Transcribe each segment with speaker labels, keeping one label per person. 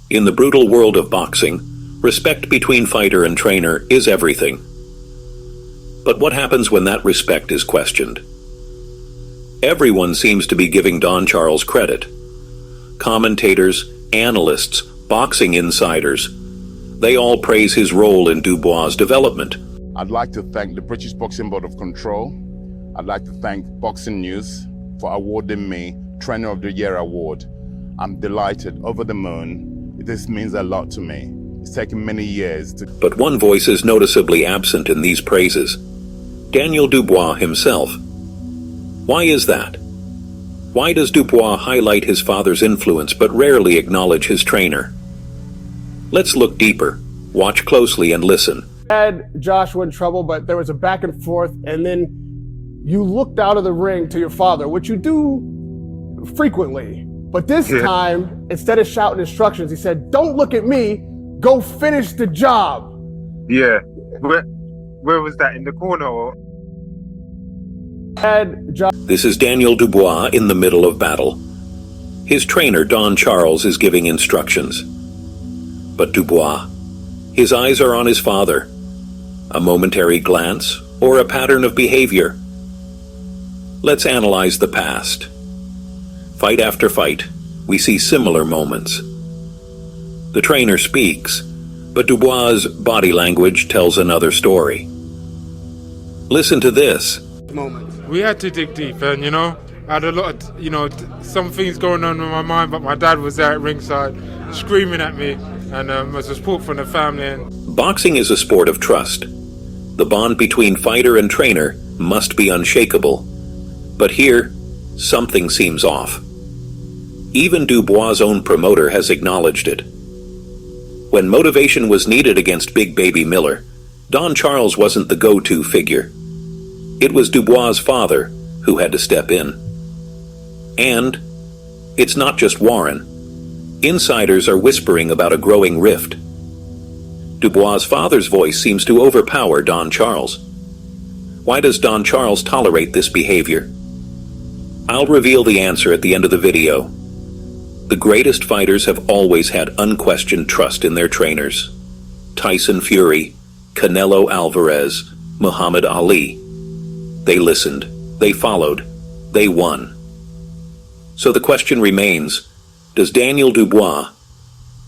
Speaker 1: In the brutal world of boxing, respect between fighter and trainer is everything. But what happens when that respect is questioned? Everyone seems to be giving Don Charles credit. Commentators, analysts, boxing insiders, they all praise his role in Dubois' development.
Speaker 2: I'd like to thank the British Boxing Board of Control. I'd like to thank Boxing News for awarding me Trainer of the Year award. I'm delighted, over the moon. This means a lot to me. It's taken many years to...
Speaker 1: But one voice is noticeably absent in these praises. Daniel Dubois himself. Why is that? Why does Dubois highlight his father's influence but rarely acknowledge his trainer? Let's look deeper, watch closely and listen.
Speaker 3: Had Joshua in trouble, but there was a back and forth, and then you looked out of the ring to your father, which you do frequently. But this time, instead of shouting instructions, he said, "Don't look at me, go finish the job."
Speaker 4: Yeah. Where was that, in the corner or?
Speaker 1: This is Daniel Dubois in the middle of battle. His trainer, Don Charles, is giving instructions. But Dubois, his eyes are on his father. A momentary glance or a pattern of behavior. Let's analyze the past. Fight after fight, we see similar moments. The trainer speaks, but Dubois' body language tells another story. Listen to this.
Speaker 5: We had to dig deep, and I had a lot of, some things going on in my mind, but my dad was there at ringside screaming at me, and as a support from the family. And
Speaker 1: boxing is a sport of trust. The bond between fighter and trainer must be unshakable. But here, something seems off. Even Dubois' own promoter has acknowledged it. When motivation was needed against Big Baby Miller, Don Charles wasn't the go-to figure. It was Dubois' father who had to step in. And it's not just Warren. Insiders are whispering about a growing rift. Dubois' father's voice seems to overpower Don Charles. Why does Don Charles tolerate this behavior? I'll reveal the answer at the end of the video. The greatest fighters have always had unquestioned trust in their trainers. Tyson Fury, Canelo Alvarez, Muhammad Ali. They listened, they followed, they won. So the question remains, does Daniel Dubois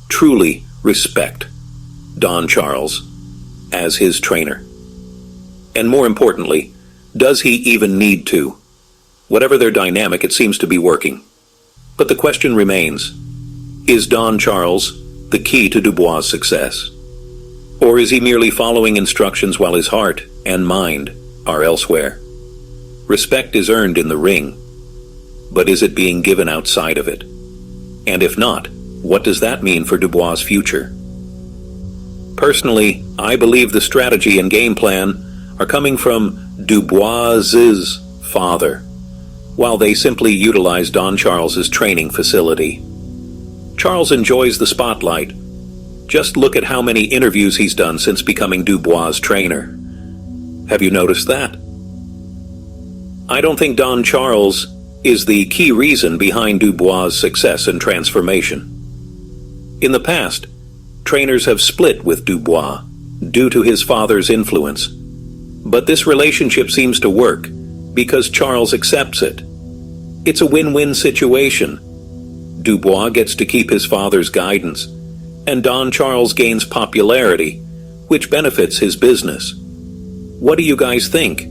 Speaker 1: truly respect Don Charles as his trainer? And more importantly, does he even need to? Whatever their dynamic, it seems to be working. But the question remains, is Don Charles the key to Dubois' success? Or is he merely following instructions while his heart and mind are elsewhere? Respect is earned in the ring, but is it being given outside of it? And if not, what does that mean for Dubois' future? Personally, I believe the strategy and game plan are coming from Dubois' father, while they simply utilize Don Charles' training facility. Charles enjoys the spotlight. Just look at how many interviews he's done since becoming Dubois' trainer. Have you noticed that? I don't think Don Charles is the key reason behind Dubois' success and transformation. In the past, trainers have split with Dubois due to his father's influence. But this relationship seems to work because Charles accepts it. It's a win-win situation. Dubois gets to keep his father's guidance, and Don Charles gains popularity, which benefits his business. What do you guys think?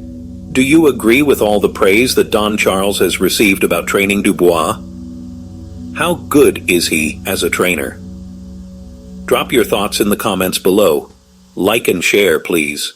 Speaker 1: Do you agree with all the praise that Don Charles has received about training Dubois? How good is he as a trainer? Drop your thoughts in the comments below. Like and share, please.